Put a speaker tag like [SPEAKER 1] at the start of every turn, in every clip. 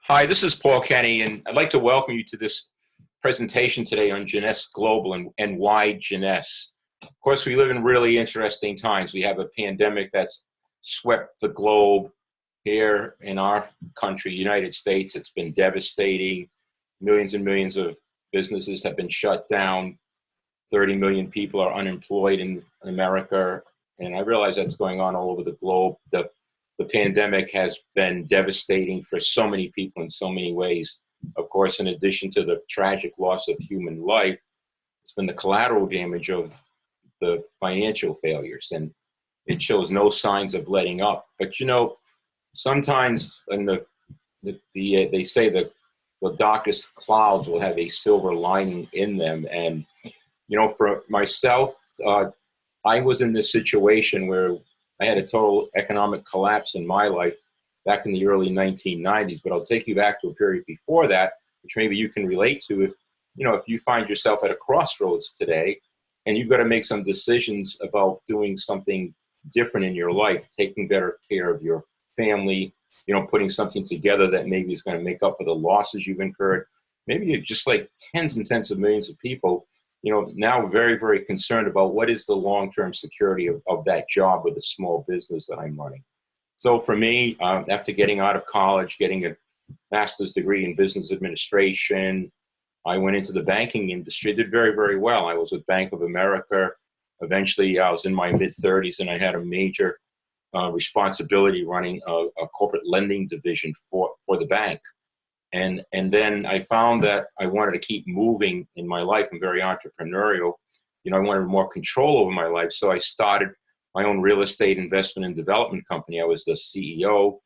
[SPEAKER 1] Hi, this is Paul Kenny, and I'd like to welcome you to this presentation today on Jeunesse Global and why Jeunesse. Of course, we live in really interesting times. We have a pandemic that's swept the globe. Here in our country, United States. It's been devastating. Millions and millions of businesses have been shut down. 30 million people are unemployed in America, and I realize that's going on all over the globe. The pandemic has been devastating for so many people in so many ways. Of course, in addition to the tragic loss of human life, it's been the collateral damage of the financial failures, and it shows no signs of letting up. But sometimes they say that the darkest clouds will have a silver lining in them. And for myself, I was in this situation where I had a total economic collapse in my life back in the early 1990s. But I'll take you back to a period before that, which maybe you can relate to if you find yourself at a crossroads today and you've got to make some decisions about doing something different in your life, taking better care of your family, putting something together that maybe is going to make up for the losses you've incurred. Maybe you're just like tens and tens of millions of people, now very, very concerned about what is the long-term security of that job with a small business that I'm running. So for me, after getting out of college, getting a master's degree in business administration, I went into the banking industry, did very, very well. I was with Bank of America. Eventually, I was in my mid-30s, and I had a major responsibility running a corporate lending division for the bank. And then I found that I wanted to keep moving in my life. I'm very entrepreneurial. I wanted more control over my life. So I started my own real estate investment and development company. I was the CEO.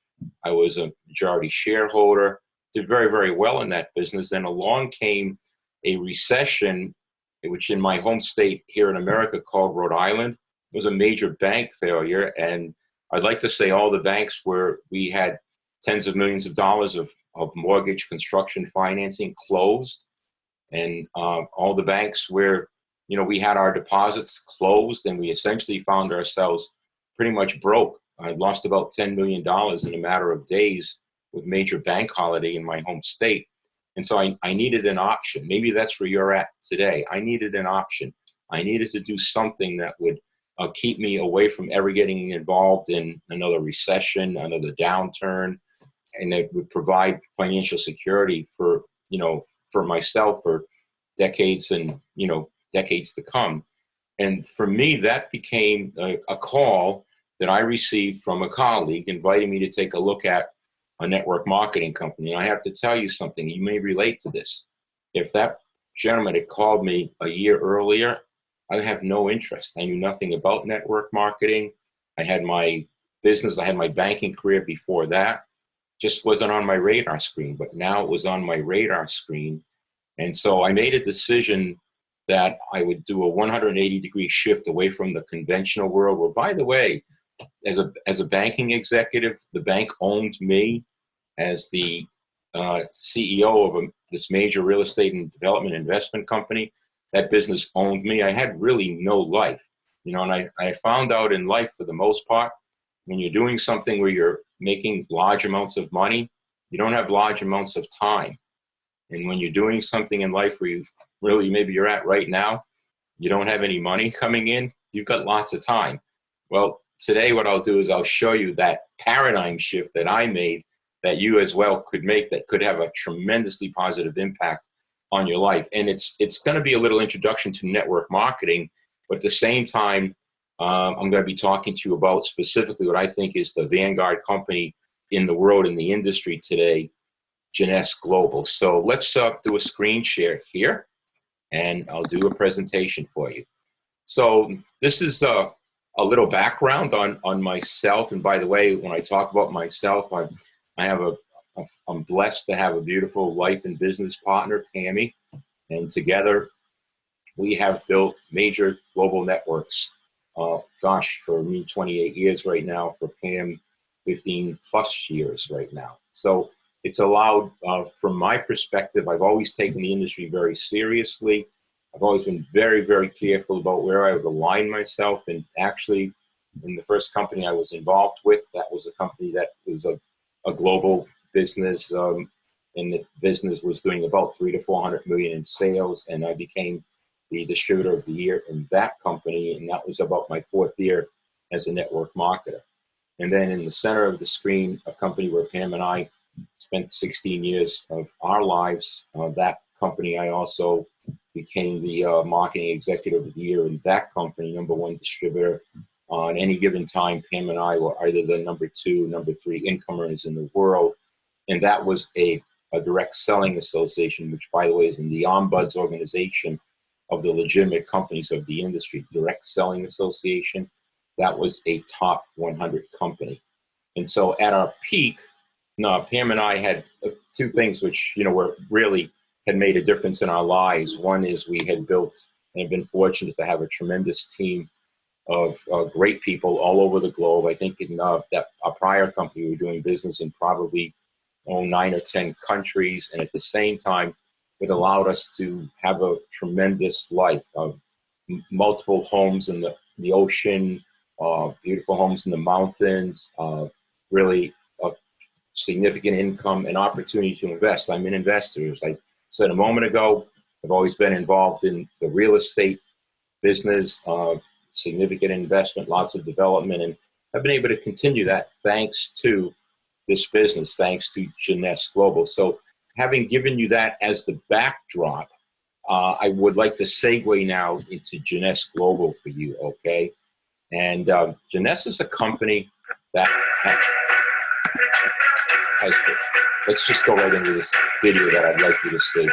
[SPEAKER 1] I was a majority shareholder, did very, very well in that business. Then along came a recession, which in my home state here in America called Rhode Island, it was a major bank failure. And I'd like to say all the banks where we had tens of millions of dollars of mortgage construction financing closed. And all the banks where, we had our deposits closed, and we essentially found ourselves pretty much broke. I lost about $10 million in a matter of days with major bank holiday in my home state. And so I needed an option. Maybe that's where you're at today. I needed an option. I needed to do something that would keep me away from ever getting involved in another recession, another downturn, and it would provide financial security for myself for decades and, decades to come. And for me, that became a call that I received from a colleague inviting me to take a look at a network marketing company. And I have to tell you something, you may relate to this. If that gentleman had called me a year earlier, I have no interest. I knew nothing about network marketing. I had my business, I had my banking career before that. Just wasn't on my radar screen, but now it was on my radar screen. And so I made a decision that I would do a 180-degree shift away from the conventional world, where, by the way, as a banking executive, the bank owned me as the CEO of this major real estate and development investment company. That business owned me. I had really no life, and I found out in life, for the most part, when you're doing something where you're making large amounts of money, you don't have large amounts of time. And when you're doing something in life where you really, maybe you're at right now, you don't have any money coming in, you've got lots of time. Well, today what I'll do is I'll show you that paradigm shift that I made that you as well could make, that could have a tremendously positive impact on your life. And it's going to be a little introduction to network marketing, but at the same time, I'm going to be talking to you about specifically what I think is the vanguard company in the world, in the industry today, Jeunesse Global. So let's do a screen share here, and I'll do a presentation for you. So this is a little background on myself. And by the way, when I talk about myself, I'm blessed to have a beautiful life and business partner, Pammy, and together we have built major global networks. For me, 28 years right now, for Pam, 15 plus years right now. So it's allowed, from my perspective, I've always taken the industry very seriously. I've always been very, very careful about where I would align myself. And actually, in the first company I was involved with, that was a company that was a global business. and the business was doing about 300 to 400 million in sales, and I became the distributor of the year in that company, and that was about my 4th year as a network marketer. And then in the center of the screen, a company where Pam and I spent 16 years of our lives. That company, I also became the marketing executive of the year in that company, #1 distributor. On any given time, Pam and I were either the #2, #3 income earners in the world. And that was a direct selling association, which, by the way, is in the Ombuds organization of the legitimate companies of the industry. Direct selling association. That was a top 100 company. And so at our peak, Pam and I had 2 things which, were really had made a difference in our lives. One is we had built and been fortunate to have a tremendous team of great people all over the globe. I think in that our prior company, we were doing business in probably 9 or 10 countries. And at the same time, it allowed us to have a tremendous life of multiple homes in the ocean, beautiful homes in the mountains, really a significant income and opportunity to invest. I'm an investor. As I said a moment ago, I've always been involved in the real estate business, significant investment, lots of development, and I've been able to continue that thanks to this business, thanks to Jeunesse Global. So having given you that as the backdrop, I would like to segue now into Jeunesse Global for you, okay? And Jeunesse is a company that has, let's just go right into this video that I'd like you to see.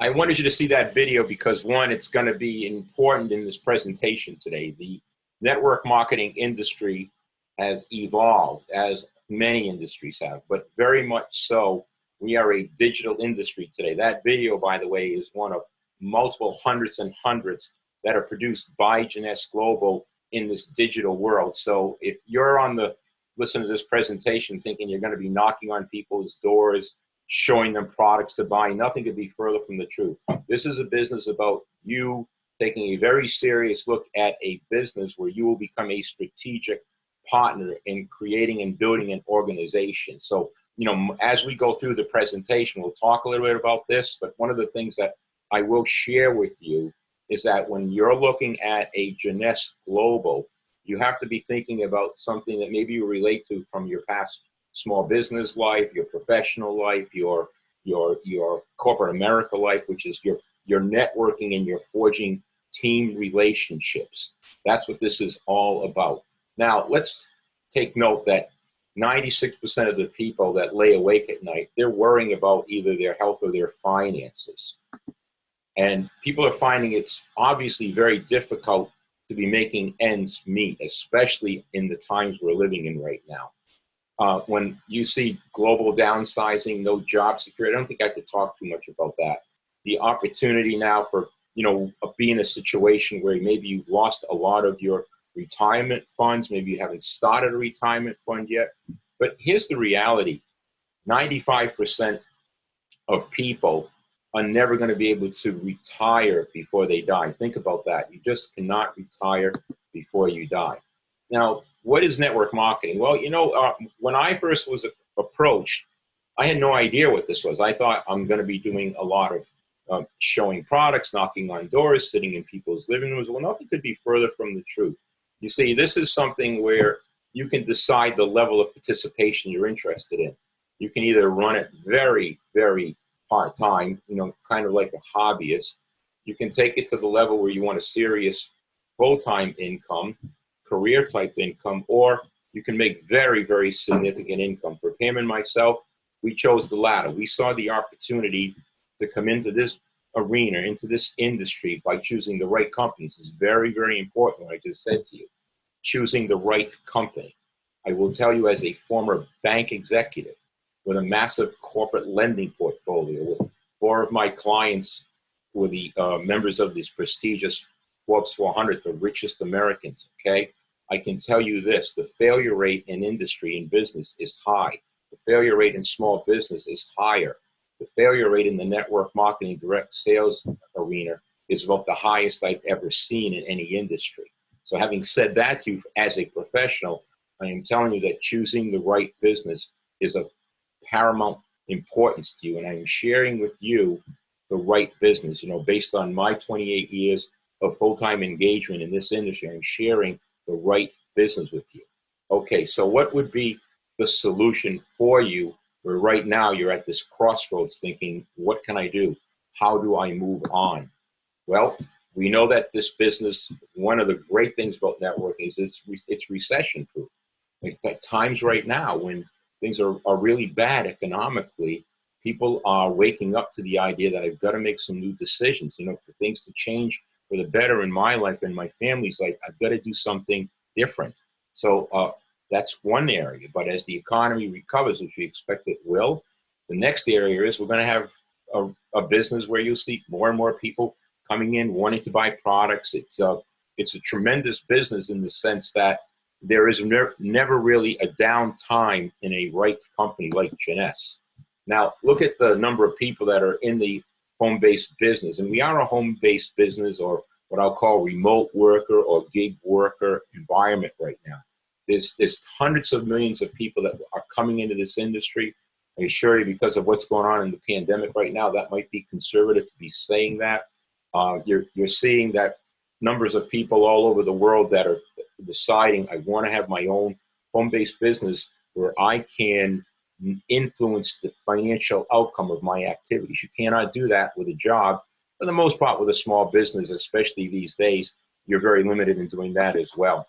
[SPEAKER 1] I wanted you to see that video because, one, it's going to be important in this presentation today. The network marketing industry has evolved, as many industries have, but very much so We are a digital industry today. That video, by the way, is one of multiple hundreds and hundreds that are produced by Jeunesse Global in this digital world. So if you're on the listen to this presentation thinking you're going to be knocking on people's doors, showing them products to buy, nothing could be further from the truth. This is a business about you taking a very serious look at a business where you will become a strategic partner in creating and building an organization. So, you know, as we go through the presentation, we'll talk a little bit about this, but one of the things that I will share with you is that when you're looking at a Jeunesse Global, you have to be thinking about something that maybe you relate to from your past small business life, your professional life, your corporate America life, which is your networking and your forging team relationships. That's what this is all about. Now, let's take note that 96% of the people that lay awake at night, they're worrying about either their health or their finances. And people are finding it's obviously very difficult to be making ends meet, especially in the times we're living in right now. When you see global downsizing, no job security, I don't think I could talk too much about that. The opportunity now for, you know, be in a situation where maybe you've lost a lot of your retirement funds, maybe you haven't started a retirement fund yet. But here's the reality. 95% of people are never going to be able to retire before they die. Think about that. You just cannot retire before you die. Now, what is network marketing? Well, you know, when I first was approached, I had no idea what this was. I thought I'm going to be doing a lot of showing products, knocking on doors, sitting in people's living rooms. Well, nothing could be further from the truth. You see, this is something where you can decide the level of participation you're interested in. You can either run it very, very part-time, you know, kind of like a hobbyist. You can take it to the level where you want a serious full-time income, career-type income, or you can make very, very significant income. For Pam and myself, we chose the latter. We saw the opportunity to come into this arena, into this industry by choosing the right companies. It's very, very important, what I just said to you. Choosing the right company. I will tell you, as a former bank executive with a massive corporate lending portfolio, with 4 of my clients who are the members of this prestigious Forbes 400, the richest Americans, okay? I can tell you this, the failure rate in industry and business is high. The failure rate in small business is higher. The failure rate in the network marketing direct sales arena is about the highest I've ever seen in any industry. So having said that to you as a professional, I am telling you that choosing the right business is of paramount importance to you. And I'm sharing with you the right business, you know, based on my 28 years of full-time engagement in this industry. I'm sharing the right business with you. Okay, so what would be the solution for you where right now you're at this crossroads thinking, what can I do? How do I move on? Well, we know that this business, one of the great things about networking is it's recession proof. Like at times right now when things are really bad economically, people are waking up to the idea that I've got to make some new decisions, you know, for things to change for the better in my life and my family's life. I've got to do something different. So that's one area. But as the economy recovers, which we expect it will, the next area is we're going to have a business where you'll see more and more people coming in wanting to buy products. It's a tremendous business in the sense that there is never really a downtime in a right company like Jeunesse. Now, look at the number of people that are in the home-based business. And we are a home-based business, or what I'll call remote worker or gig worker environment right now. There's hundreds of millions of people that are coming into this industry. I assure you, because of what's going on in the pandemic right now, that might be conservative to be saying that. You're seeing that numbers of people all over the world that are deciding, I want to have my own home-based business where I can influence the financial outcome of my activities. You cannot do that with a job. For the most part, with a small business, especially these days, you're very limited in doing that as well.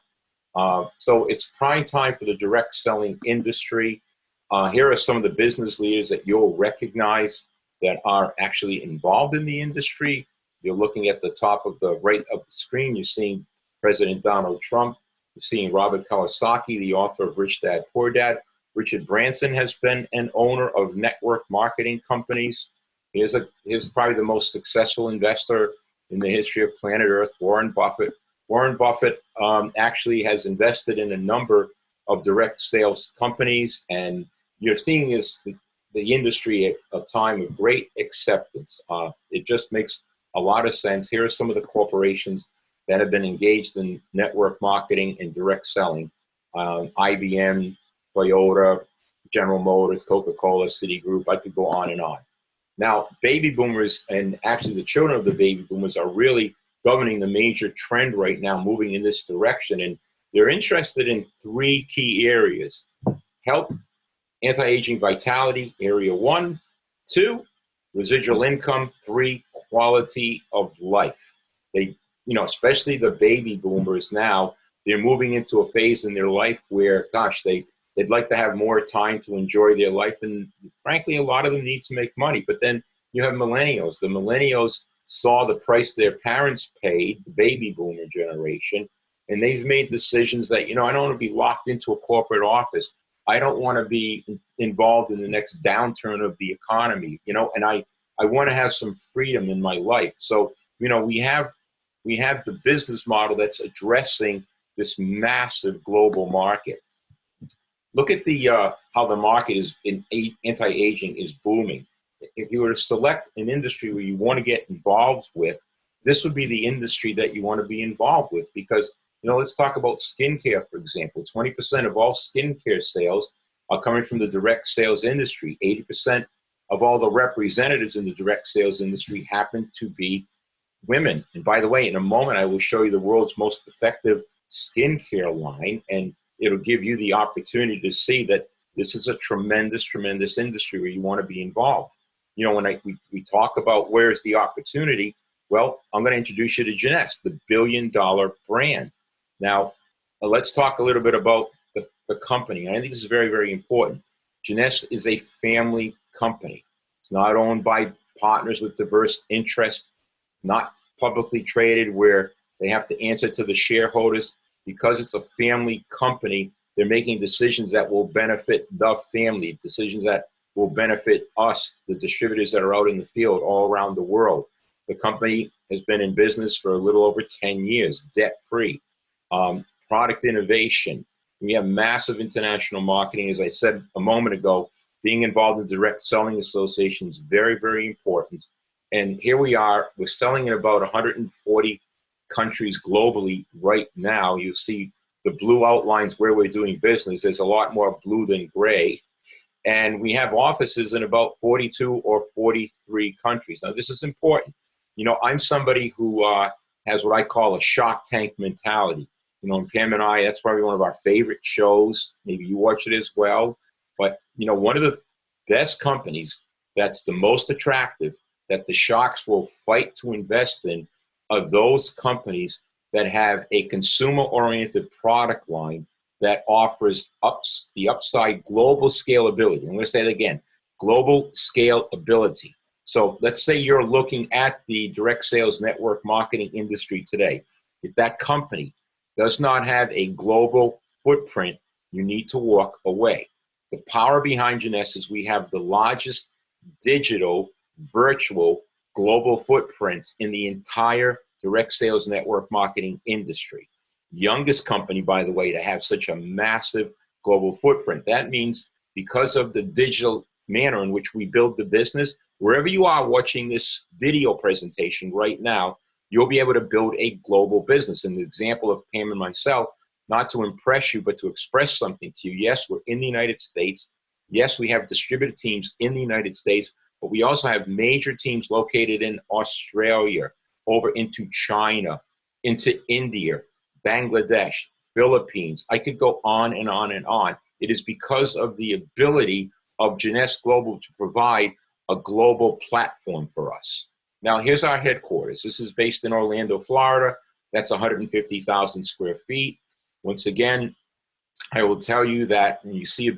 [SPEAKER 1] So it's prime time for the direct selling industry. Here are some of the business leaders that you'll recognize that are actually involved in the industry. You're looking at the top of the right of the screen. You're seeing President Donald Trump. You're seeing Robert Kiyosaki, the author of Rich Dad, Poor Dad. Richard Branson has been an owner of network marketing companies. He's probably the most successful investor in the history of planet Earth, Warren Buffett. Warren Buffett actually has invested in a number of direct sales companies, and you're seeing the industry at a time of great acceptance. It just makes a lot of sense. Here are some of the corporations that have been engaged in network marketing and direct selling. IBM, Toyota, General Motors, Coca-Cola, Citigroup, I could go on and on. Now, baby boomers, and actually the children of the baby boomers, are really governing the major trend right now, moving in this direction. And they're interested in three key areas: health, anti-aging, vitality, area 1; 2, residual income; 3, quality of life. They, especially the baby boomers now, they're moving into a phase in their life where, gosh, they'd like to have more time to enjoy their life. And frankly, a lot of them need to make money. But then you have millennials. The millennials saw the price their parents paid, the baby boomer generation, and they've made decisions that, I don't want to be locked into a corporate office. I don't want to be involved in the next downturn of the economy, and I want to have some freedom in my life. So, we have the business model that's addressing this massive global market. Look at how the market is in anti-aging is booming. If you were to select an industry where you want to get involved with, this would be the industry that you want to be involved with, because, let's talk about skincare, for example. 20% of all skincare sales are coming from the direct sales industry. 80% of all the representatives in the direct sales industry happen to be women. And by the way, in a moment, I will show you the world's most effective skincare line, and it'll give you the opportunity to see that this is a tremendous, tremendous industry where you want to be involved. When we talk about where's the opportunity, well, I'm going to introduce you to Jeunesse, the billion-dollar brand. Now, let's talk a little bit about the company. And I think this is very, very important. Jeunesse is a family company. It's not owned by partners with diverse interests, not publicly traded where they have to answer to the shareholders. Because it's a family company, they're making decisions that will benefit the family, decisions that will benefit us, the distributors that are out in the field all around the world. The company has been in business for a little over 10 years, debt-free. Product innovation. We have massive international marketing. As I said a moment ago, being involved in direct selling association is very, very important. And here we are, we're selling in about 140 countries globally right now. You see the blue outlines where we're doing business. There's a lot more blue than gray. And we have offices in about 42 or 43 countries. Now, this is important. I'm somebody who has what I call a Shark Tank mentality. And Pam and I, that's probably one of our favorite shows. Maybe you watch it as well. But, one of the best companies that's the most attractive, that the sharks will fight to invest in, are those companies that have a consumer-oriented product line that offers the upside global scalability. I'm going to say it again, global scalability. So let's say you're looking at the direct sales network marketing industry today. If that company does not have a global footprint, you need to walk away. The power behind Jeunesse is we have the largest digital, virtual, global footprint in the entire direct sales network marketing industry. Youngest company, by the way, to have such a massive global footprint. That means because of the digital manner in which we build the business, wherever you are watching this video presentation right now, you'll be able to build a global business. In the example of Pam and myself, not to impress you, but to express something to you. Yes, we're in the United States. Yes, we have distributor teams in the United States, but we also have major teams located in Australia, over into China, into India, Bangladesh, Philippines. I could go on and on and on. It is because of the ability of Jeunesse Global to provide a global platform for us. Now, here's our headquarters. This is based in Orlando, Florida. That's 150,000 square feet. Once again, I will tell you that when you see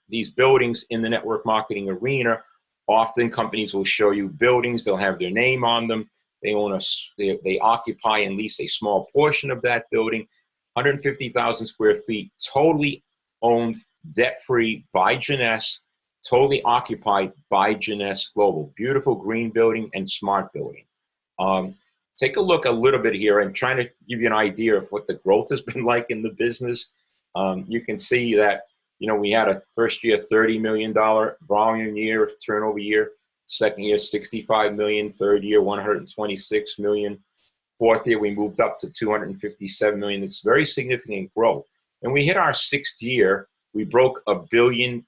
[SPEAKER 1] these buildings in the network marketing arena, often companies will show you buildings. They'll have their name on them. They occupy and lease a small portion of that building. 150,000 square feet, totally owned debt-free by Jeunesse, totally occupied by Jeunesse Global. Beautiful green building and smart building. Take a look a little bit here. I'm trying to give you an idea of what the growth has been like in the business. You can see that, you know, we had a first year $30 million volume year, turnover year. Second year, 65 million. Third year, 126 million. Fourth year, we moved up to 257 million. It's very significant growth. And we hit our sixth year, we broke $1 billion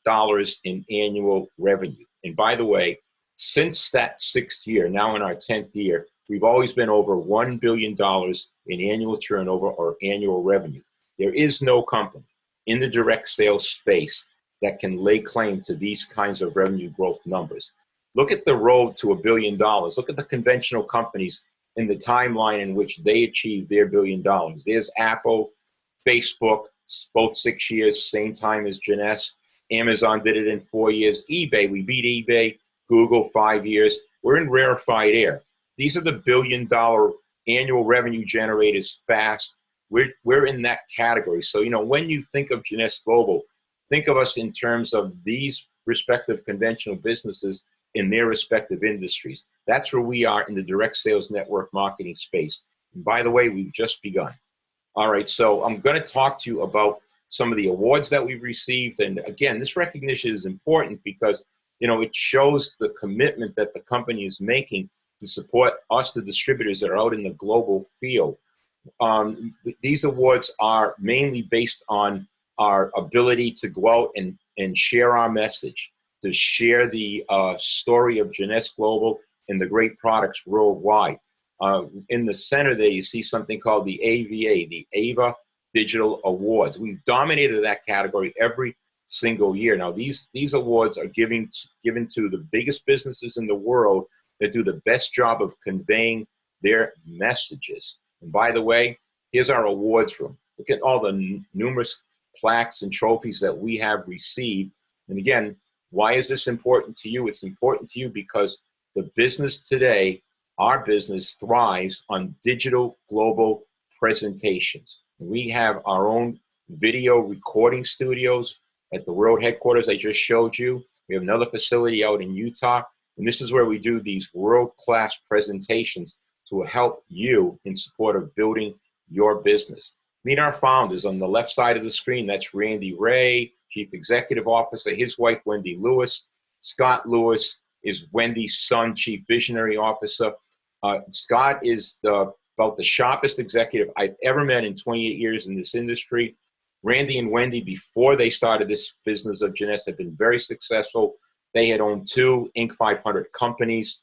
[SPEAKER 1] in annual revenue. And by the way, since that sixth year, now in our 10th year, we've always been over $1 billion in annual turnover or annual revenue. There is no company in the direct sales space that can lay claim to these kinds of revenue growth numbers. Look at the road to $1 billion. Look at the conventional companies in the timeline in which they achieved their $1 billion. There's Apple, Facebook, both 6 years, same time as Jeunesse. Amazon did it in 4 years. eBay, we beat eBay. Google, 5 years. We're in rarefied air. These are the $1 billion annual revenue generators fast. We're in that category. So, you know, when you think of Jeunesse Global, think of us in terms of these respective conventional businesses in their respective industries. That's where we are in the direct sales network marketing space. And by the way, we've just begun. All right, so I'm going to talk to you about some of the awards that we've received. And again, this recognition is important because, you know, it shows the commitment that the company is making to support us, the distributors that are out in the global field. These awards are mainly based on our ability to go out and share our message, to share the story of Jeunesse Global and the great products worldwide. In the center there, you see something called the AVA, the AVA Digital Awards. We've dominated that category every single year. Now, these awards are given to the biggest businesses in the world that do the best job of conveying their messages. And by the way, here's our awards room. Look at all the numerous plaques and trophies that we have received. And again, why is this important to you? It's important to you because the business today, our business, thrives on digital global presentations. We have our own video recording studios at the world headquarters I just showed you. We have another facility out in Utah, and this is where we do these world-class presentations to help you in support of building your business. Meet our founders on the left side of the screen. That's Randy Ray, Chief Executive Officer, his wife, Wendy Lewis. Scott Lewis is Wendy's son, Chief Visionary Officer. Scott is about the sharpest executive I've ever met in 28 years in this industry. Randy and Wendy, before they started this business of Jeunesse, have been very successful. They had owned 2 Inc. 500 companies.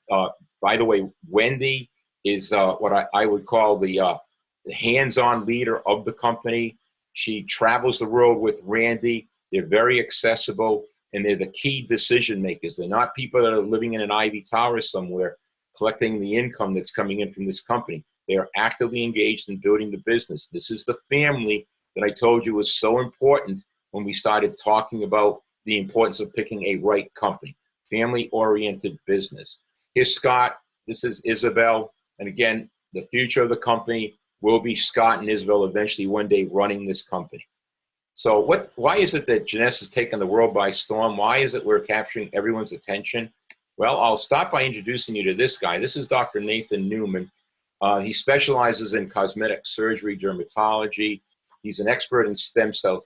[SPEAKER 1] By the way, Wendy is what I would call the hands-on leader of the company. She travels the world with Randy. They're very accessible, and they're the key decision makers. They're not people that are living in an ivy tower somewhere collecting the income that's coming in from this company. They are actively engaged in building the business. This is the family that I told you was so important when we started talking about the importance of picking a right company, family-oriented business. Here's Scott. This is Isabel. And again, the future of the company will be Scott and Isabel eventually one day running this company. So why is it that Jeunesse has taken the world by storm? Why is it we're capturing everyone's attention? Well, I'll start by introducing you to this guy. This is Dr. Nathan Newman. He specializes in cosmetic surgery, dermatology. He's an expert in stem cell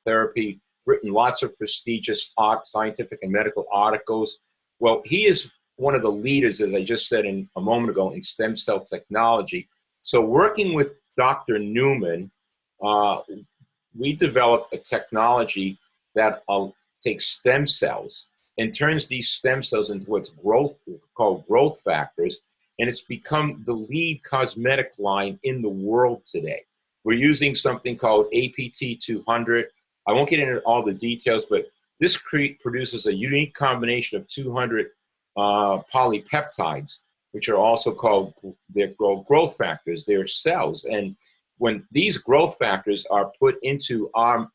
[SPEAKER 1] therapy, written lots of prestigious scientific and medical articles. Well, he is one of the leaders, as I just said a moment ago, in stem cell technology. So working with Dr. Newman, we developed a technology that takes stem cells and turns these stem cells into what's called growth factors, and it's become the lead cosmetic line in the world today. We're using something called APT-200. I won't get into all the details, but this produces a unique combination of 200 polypeptides, which are also called growth factors. They're cells. And when these growth factors are put into our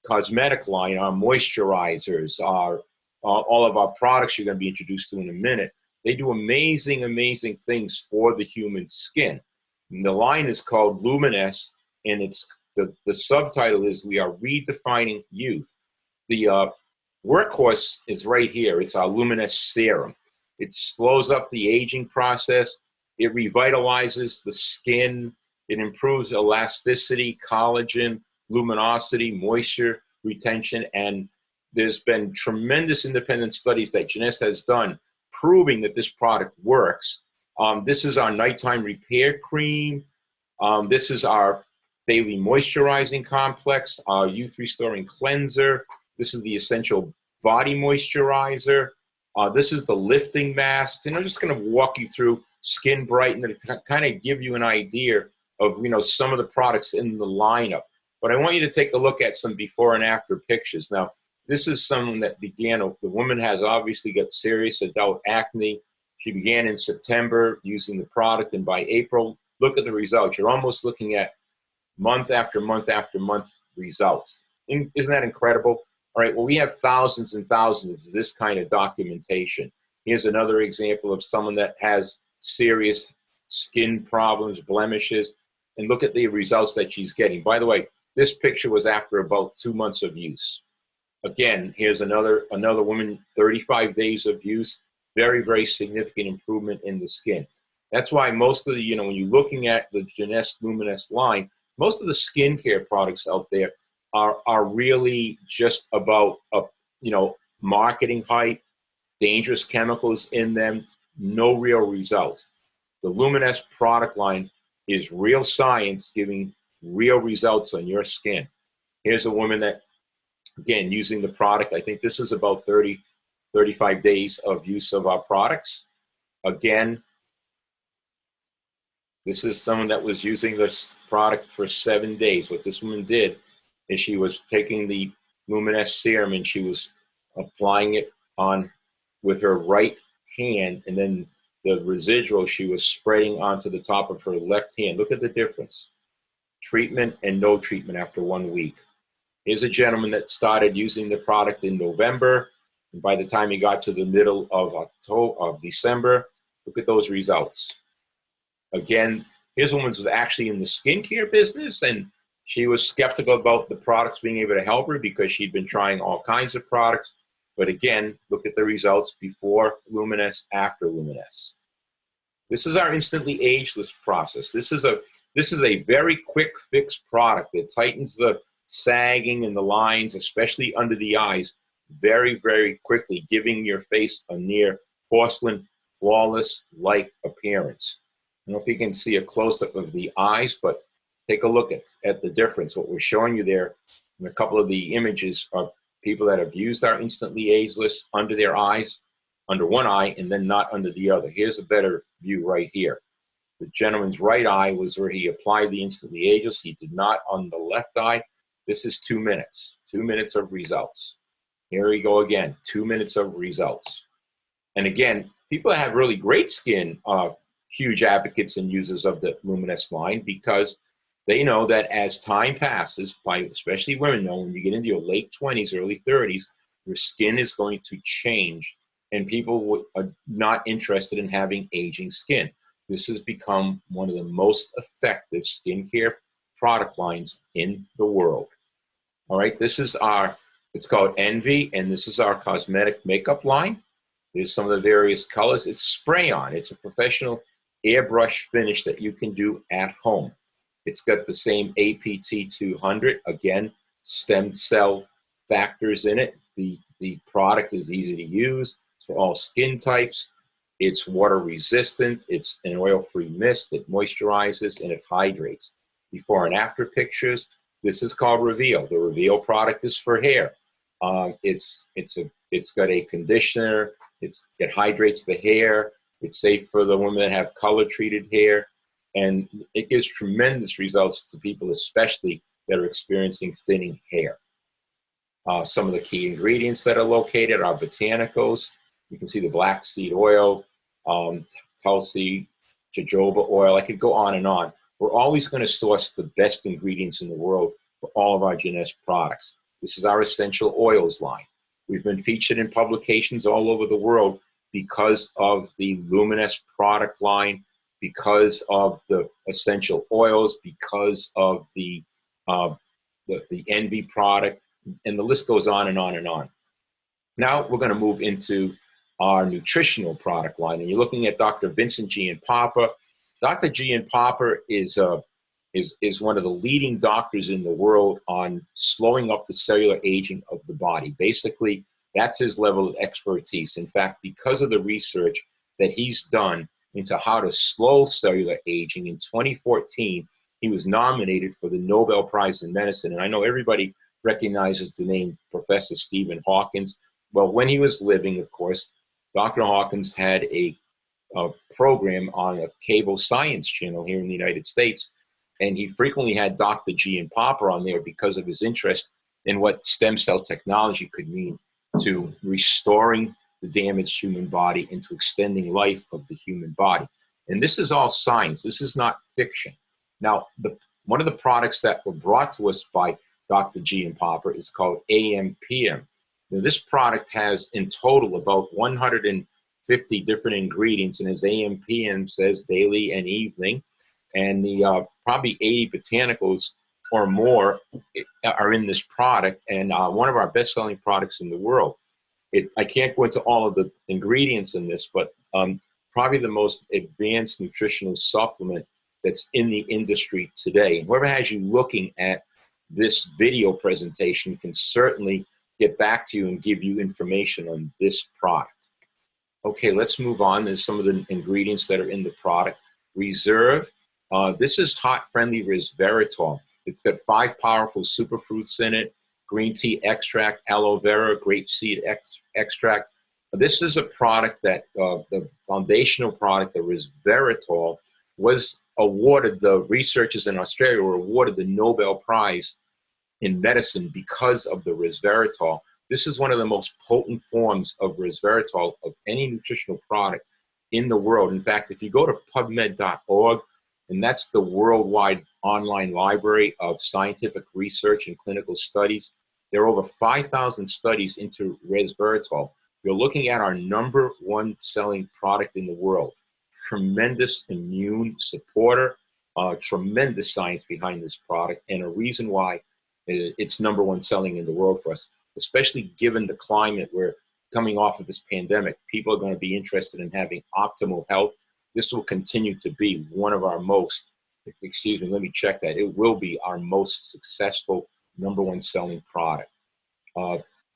[SPEAKER 1] cosmetic line, our moisturizers, all of our products you're going to be introduced to in a minute, they do amazing, amazing things for the human skin. And the line is called Luminous, and it's the subtitle is We Are Redefining Youth. The workhorse is right here. It's our Luminous Serum. It slows up the aging process. It revitalizes the skin. It improves elasticity, collagen, luminosity, moisture retention, and there's been tremendous independent studies that Jeunesse has done proving that this product works. This is our nighttime repair cream. This is our daily moisturizing complex, our youth restoring cleanser. This is the essential body moisturizer. This is the lifting mask. And I'm just going to walk you through Skin Brighten to kind of give you an idea of, some of the products in the lineup. But I want you to take a look at some before and after pictures. Now, this is someone that began, the woman has obviously got serious adult acne. She began in September using the product, and by April, look at the results. You're almost looking at month after month after month results. Isn't that incredible? All right, well, we have thousands and thousands of this kind of documentation. Here's another example of someone that has serious skin problems, blemishes, and look at the results that she's getting. By the way, this picture was after about 2 months of use. Again, here's another woman, 35 days of use, very, very significant improvement in the skin. That's why most of the, when you're looking at the Jeunesse Luminous line, most of the skincare products out there are really just about, marketing hype, dangerous chemicals in them, no real results. The Luminous product line is real science giving real results on your skin. Here's a woman that, again, using the product. I think this is about 30, 35 days of use of our products. Again, this is someone that was using this product for 7 days. What this woman did is she was taking the Luminous Serum and she was applying it on with her right hand, and then the residual she was spreading onto the top of her left hand. Look at the difference. Treatment and no treatment after 1 week. Here's a gentleman that started using the product in November, and by the time he got to the middle of December, look at those results. Again, here's a woman who was actually in the skincare business, and she was skeptical about the products being able to help her because she'd been trying all kinds of products. But again, look at the results before Luminous, after Luminous. This is our instantly ageless process. This is a very quick fix product that tightens the sagging and the lines, especially under the eyes, very, very quickly, giving your face a near porcelain, flawless-like appearance. I don't know if you can see a close-up of the eyes, but take a look at the difference. What we're showing you there in a couple of the images are people that have used our instantly ageless under their eyes, under one eye, and then not under the other. Here's a better view right here. The gentleman's right eye was where he applied the instantly ageless. He did not on the left eye. This is 2 minutes, 2 minutes of results. Here we go again, 2 minutes of results. And again, people that have really great skin are huge advocates and users of the Luminous line because they know that as time passes, especially women know when you get into your late 20s, early 30s, your skin is going to change, and people are not interested in having aging skin. This has become one of the most effective skincare product lines in the world. All right, it's called Envy, and this is our cosmetic makeup line. There's some of the various colors. It's spray-on. It's a professional airbrush finish that you can do at home. It's got the same APT 200, again, stem cell factors in it. The product is easy to use. It's for all skin types. It's water resistant. It's an oil-free mist. It moisturizes and it hydrates. Before and after pictures. This is called Reveal. The Reveal product is for hair. It's got a conditioner. It hydrates the hair. It's safe for the women that have color-treated hair. And it gives tremendous results to people, especially that are experiencing thinning hair. Some of the key ingredients that are located are botanicals. You can see the black seed oil, tulsi, jojoba oil. I could go on and on. We're always going to source the best ingredients in the world for all of our Jeunesse products. This is our essential oils line. We've been featured in publications all over the world because of the Luminous product line, because of the essential oils, because of the Envy product. and the list goes on and on and on. Now we're going to move into our nutritional product line, and you're looking at Dr. Vincent Giampapa. Dr. Giampapa is one of the leading doctors in the world on slowing up the cellular aging of the body. Basically, that's his level of expertise. In fact, because of the research that he's done into how to slow cellular aging, in 2014, he was nominated for the Nobel Prize in Medicine. And I know everybody recognizes the name Professor Stephen Hawkins. Well, when he was living, of course, Dr. Hawkins had a program on a cable science channel here in the United States, and he frequently had Dr. Giampapa on there because of his interest in what stem cell technology could mean to restoring the damaged human body and to extending life of the human body. And this is all science. This is not fiction. Now, one of the products that were brought to us by Dr. Giampapa is called AMPM. Now, this product has in total about 150 different ingredients, and as AMPM says, daily and evening, and the probably 80 botanicals or more are in this product, and one of our best-selling products in the world. I can't go into all of the ingredients in this, but probably the most advanced nutritional supplement that's in the industry today. Whoever has you looking at this video presentation can certainly get back to you and give you information on this product. Okay, let's move on. There's some of the ingredients that are in the product. Reserve. This is hot-friendly resveratrol. It's got 5 powerful superfruits in it: green tea extract, aloe vera, grapeseed extract. This is a product that, the foundational product, the resveratrol, was awarded, the researchers in Australia were awarded the Nobel Prize in medicine because of the resveratrol. This is one of the most potent forms of resveratrol of any nutritional product in the world. In fact, if you go to PubMed.org, and that's the worldwide online library of scientific research and clinical studies, there are over 5,000 studies into resveratrol. You're looking at our #1 selling product in the world. Tremendous immune supporter, tremendous science behind this product, and a reason why it's #1 selling in the world for us, especially given the climate we're coming off of this pandemic. People are going to be interested in having optimal health. This will continue to be one of our most, excuse me, let me check that. It will be our most successful #1 selling product.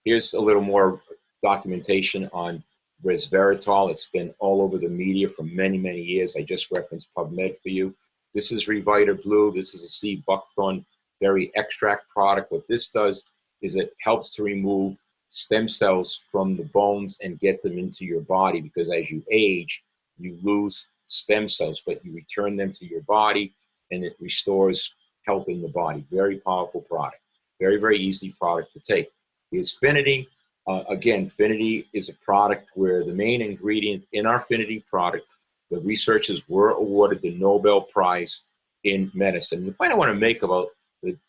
[SPEAKER 1] Here's a little more documentation on resveratrol. It's been all over the media for many, many years. I just referenced PubMed for you. This is Revita Blue. This is a sea buckthorn berry extract product. What this does is it helps to remove stem cells from the bones and get them into your body, because as you age, you lose stem cells, but you return them to your body and it restores health in the body. Very powerful product. Very, very easy product to take. Here's Finity. Again, Finity is a product where the main ingredient in our Finity product, the researchers were awarded the Nobel Prize in medicine. The point I want to make about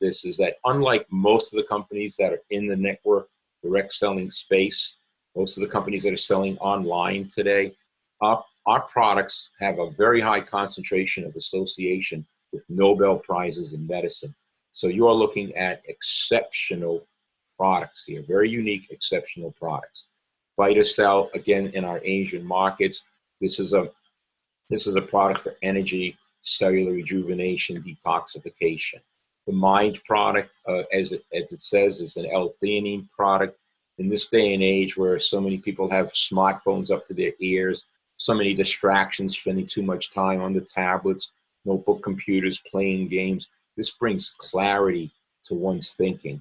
[SPEAKER 1] this is that unlike most of the companies that are in the network direct selling space, most of the companies that are selling online today, our products have a very high concentration of association with Nobel Prizes in medicine. So you are looking at exceptional products here, very unique, exceptional products. VitaCell, again, in our Asian markets, this is a product for energy, cellular rejuvenation, detoxification. The Mind product, as it says, is an L-theanine product. In this day and age where so many people have smartphones up to their ears, so many distractions, spending too much time on the tablets, notebook computers, playing games, this brings clarity to one's thinking.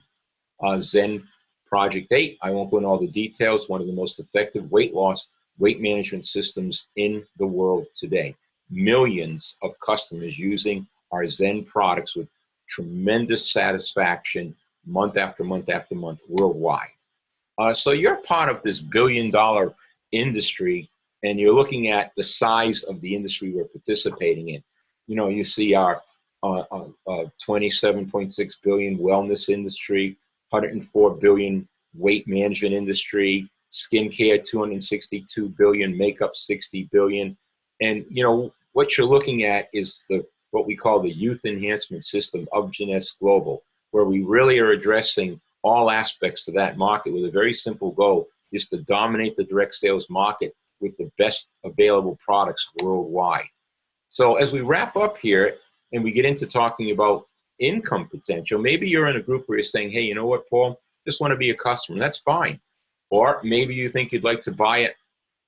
[SPEAKER 1] Zen Project 8, I won't go into all the details, one of the most effective weight loss, weight management systems in the world today. Millions of customers using our Zen products with tremendous satisfaction month after month after month worldwide. So you're part of this billion-dollar industry, and you're looking at the size of the industry we're participating in. You know, you see our 27.6 billion wellness industry, 104 billion weight management industry, skincare 262 billion, makeup 60 billion. And you know what you're looking at is what we call the youth enhancement system of Jeunesse Global, where we really are addressing all aspects of that market with a very simple goal, is to dominate the direct sales market with the best available products worldwide. So as we wrap up here and we get into talking about income potential, maybe you're in a group where you're saying, hey, you know what, Paul, just want to be a customer. That's fine. Or maybe you think you'd like to buy a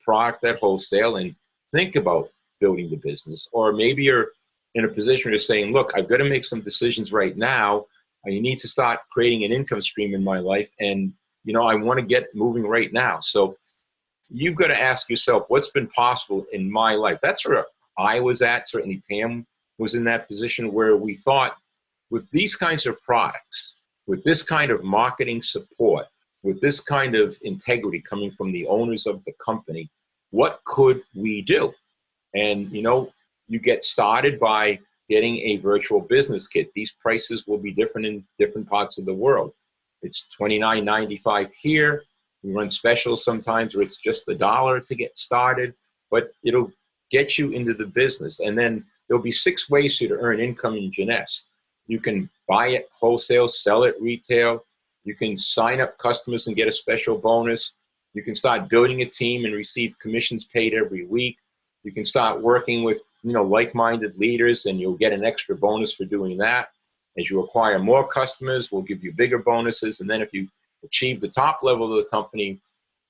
[SPEAKER 1] product at wholesale and think about building the business. Or maybe you're in a position where you're saying, look, I've got to make some decisions right now. I need to start creating an income stream in my life. And, you know, I want to get moving right now. So you've got to ask yourself, what's been possible in my life? That's where I was at. Certainly Pam was in that position where we thought, with these kinds of products, with this kind of marketing support, with this kind of integrity coming from the owners of the company, what could we do? And, you know, you get started by getting a virtual business kit. These prices will be different in different parts of the world. It's $29.95 here. We run specials sometimes where it's just $1 to get started, but it'll get you into the business. And then there'll be 6 ways for you to earn income in Jeunesse. You can buy it wholesale, sell it retail. You can sign up customers and get a special bonus. You can start building a team and receive commissions paid every week. You can start working with, you know, like-minded leaders, and you'll get an extra bonus for doing that. As you acquire more customers, we'll give you bigger bonuses. And then if you achieve the top level of the company,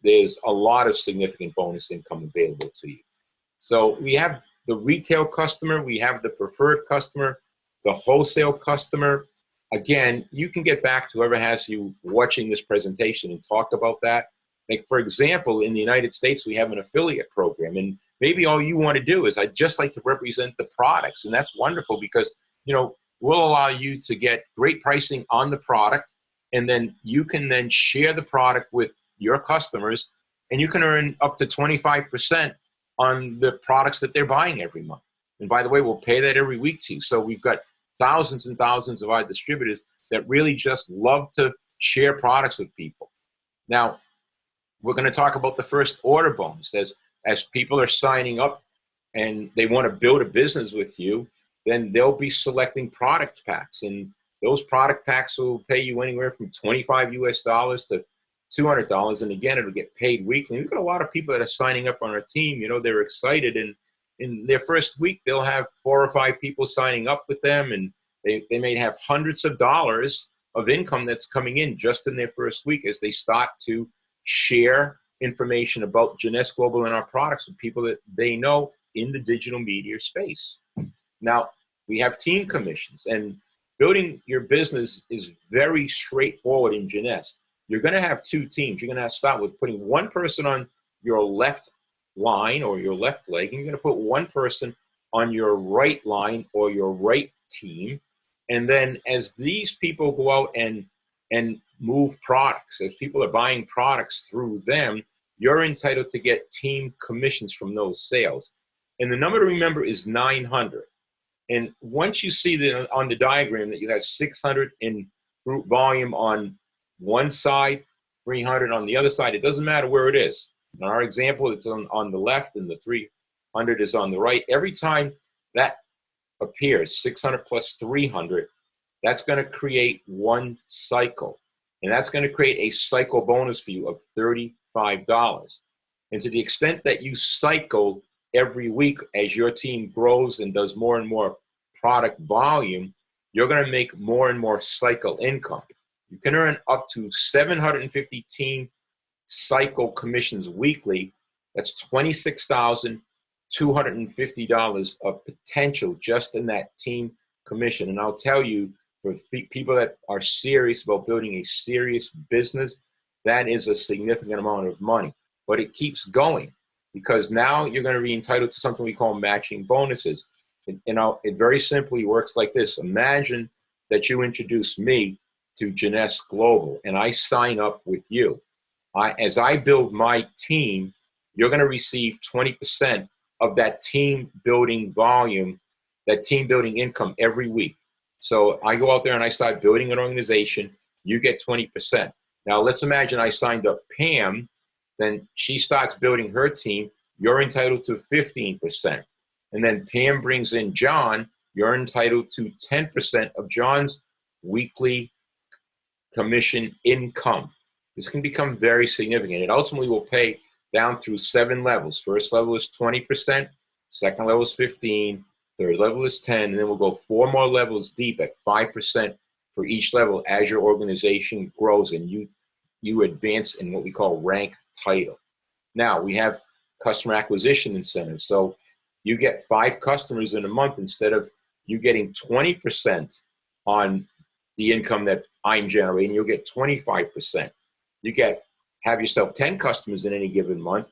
[SPEAKER 1] there's a lot of significant bonus income available to you. So we have the retail customer, we have the preferred customer, the wholesale customer. Again, you can get back to whoever has you watching this presentation and talk about that. Like, for example, in the United States, we have an affiliate program, and maybe all you want to do is, I'd just like to represent the products. And that's wonderful because, you know, we'll allow you to get great pricing on the product, and then you can then share the product with your customers, and you can earn up to 25% on the products that they're buying every month. And by the way, we'll pay that every week to you. So we've got thousands and thousands of our distributors that really just love to share products with people. Now, we're going to talk about the first order bonus. As people are signing up and they want to build a business with you, then they'll be selecting product packs. And those product packs will pay you anywhere from $25 US to $200. And again, it'll get paid weekly. We've got a lot of people that are signing up on our team. You know, they're excited. And in their first week, they'll have 4 or 5 people signing up with them. And they may have hundreds of dollars of income that's coming in just in their first week as they start to share information about Jeunesse Global and our products with people that they know in the digital media space. Now, we have team commissions, and building your business is very straightforward in Jeunesse. You're going to have 2 teams. You're going to have to start with putting 1 person on your left line or your left leg, and you're going to put 1 person on your right line or your right team. And then as these people go out and move products, as people are buying products through them, you're entitled to get team commissions from those sales. And the number to remember is 900. And once you see on the diagram that you have 600 in group volume on one side, 300 on the other side, it doesn't matter where it is. In our example, it's on the left and the 300 is on the right. Every time that appears, 600 plus 300, that's going to create 1 cycle. And that's going to create a cycle bonus for you of $35. And to the extent that you cycle every week as your team grows and does more and more product volume, you're going to make more and more cycle income. You can earn up to 750 team cycle commissions weekly. That's $26,250 of potential just in that team commission. And I'll tell you, for people that are serious about building a serious business, that is a significant amount of money. But it keeps going because now you're going to be entitled to something we call matching bonuses. It very simply works like this. Imagine that you introduce me to Jeunesse Global and I sign up with you. As I build my team, you're going to receive 20% of that team building volume, that team building income every week. So I go out there and I start building an organization, you get 20%. Now let's imagine I signed up Pam, then she starts building her team, you're entitled to 15%. And then Pam brings in John, you're entitled to 10% of John's weekly commission income. This can become very significant. It ultimately will pay down through 7 levels. First level is 20%, second level is 15, third level is 10, and then we'll go 4 more levels deep at 5% for each level as your organization grows and you advance in what we call rank title. Now, we have customer acquisition incentives. So you get 5 customers in a month instead of you getting 20% on the income that I'm generating, you'll get 25%. You have yourself 10 customers in any given month.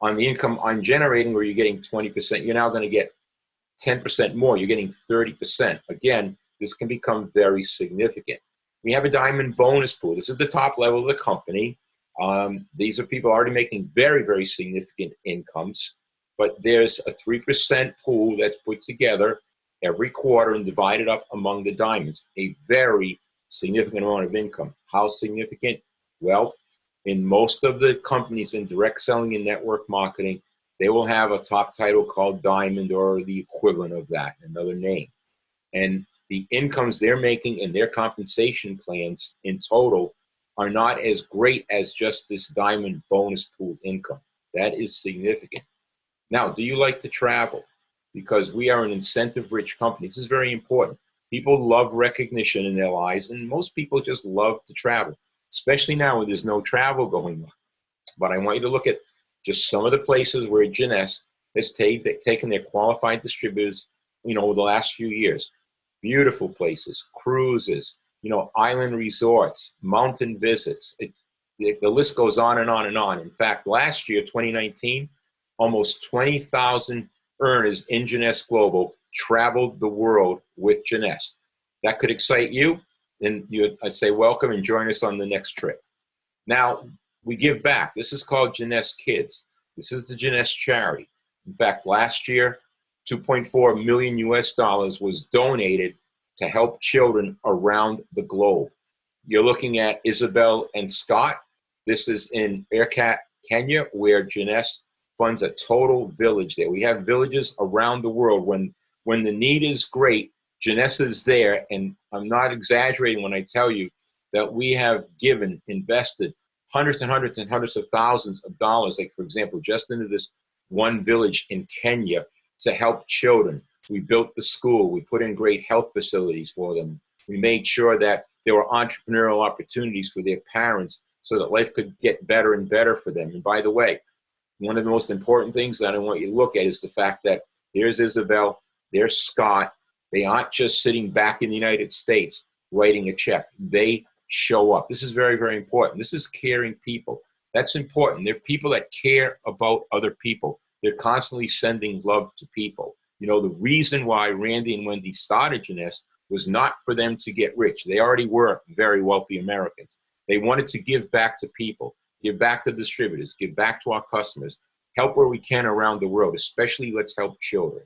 [SPEAKER 1] On the income I'm generating, where you're getting 20%, you're now going to get 10% more. You're getting 30%. Again, this can become very significant. We have a diamond bonus pool. This is the top level of the company. These are people already making very, very significant incomes, but there's a 3% pool that's put together every quarter and divided up among the diamonds. A very significant amount of income. How significant? Well, in most of the companies in direct selling and network marketing, they will have a top title called diamond or the equivalent of that, another name. And the incomes they're making and their compensation plans in total are not as great as just this diamond bonus pool income. That is significant. Now, do you like to travel? Because we are an incentive-rich company. This is very important. People love recognition in their lives, and most people just love to travel, especially now when there's no travel going on. But I want you to look at just some of the places where Jeunesse has taken their qualified distributors, over the last few years. Beautiful places, cruises, island resorts, mountain visits. The list goes on and on and on. In fact, last year, 2019, almost 20,000 earners in Jeunesse Global traveled the world with Jeunesse. That could excite you, then I'd say welcome and join us on the next trip. Now, we give back. This is called Jeunesse Kids. This is the Jeunesse charity. In fact, last year, 2.4 million US dollars was donated to help children around the globe. You're looking at Isabel and Scott. This is in Erkat, Kenya, where Jeunesse funds a total village there. We have villages around the world. When the need is great, Jeunesse is there, and I'm not exaggerating when I tell you that we have invested hundreds and hundreds and hundreds of thousands of dollars, like, for example, just into this one village in Kenya to help children. We built the school. We put in great health facilities for them. We made sure that there were entrepreneurial opportunities for their parents so that life could get better and better for them. And by the way, one of the most important things that I want you to look at is the fact that there's Isabel, there's Scott. They aren't just sitting back in the United States writing a check. They show up. This is very, very important. This is caring people. That's important. They're people that care about other people. They're constantly sending love to people. The reason why Randy and Wendy started Jeunesse was not for them to get rich. They already were very wealthy Americans. They wanted to give back to people, give back to distributors, give back to our customers, help where we can around the world, especially let's help children.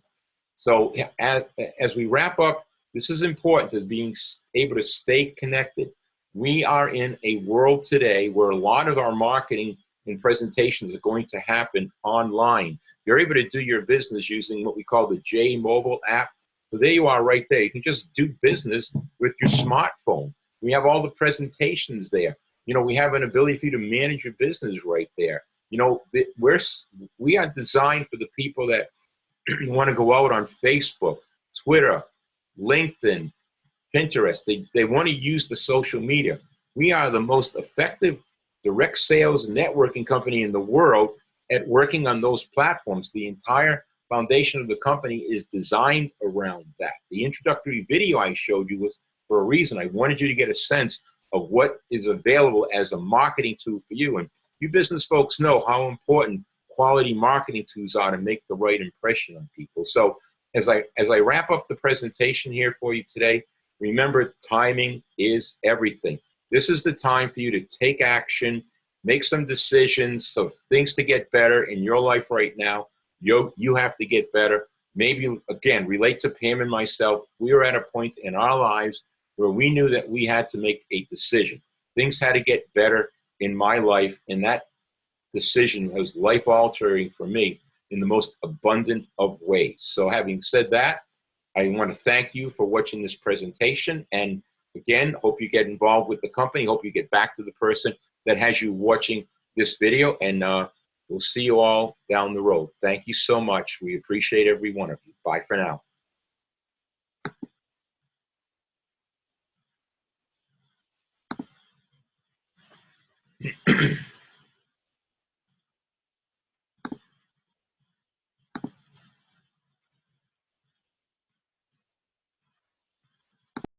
[SPEAKER 1] So as we wrap up, this is important, as being able to stay connected. We are in a world today where a lot of our marketing and presentations are going to happen online. You're able to do your business using what we call the J Mobile app. So there you are right there. You can just do business with your smartphone. We have all the presentations there. We have an ability for you to manage your business right there. We are designed for the people that want to go out on Facebook, Twitter, LinkedIn, Pinterest. They want to use the social media. We are the most effective direct sales networking company in the world at working on those platforms. The entire foundation of the company is designed around that. The introductory video I showed you was for a reason. I wanted you to get a sense of what is available as a marketing tool for you. And you business folks know how important quality marketing tools are to make the right impression on people. So as I wrap up the presentation here for you today, remember, timing is everything. This is the time for you to take action, make some decisions, so things to get better in your life right now. You have to get better. Maybe, again, relate to Pam and myself. We were at a point in our lives where we knew that we had to make a decision. Things had to get better in my life, and that decision was life-altering for me in the most abundant of ways. So having said that, I want to thank you for watching this presentation, and Again, hope you get involved with the company. Hope you get back to the person that has you watching this video, and we'll see you all down the road. Thank you so much. We appreciate every one of you. Bye for now.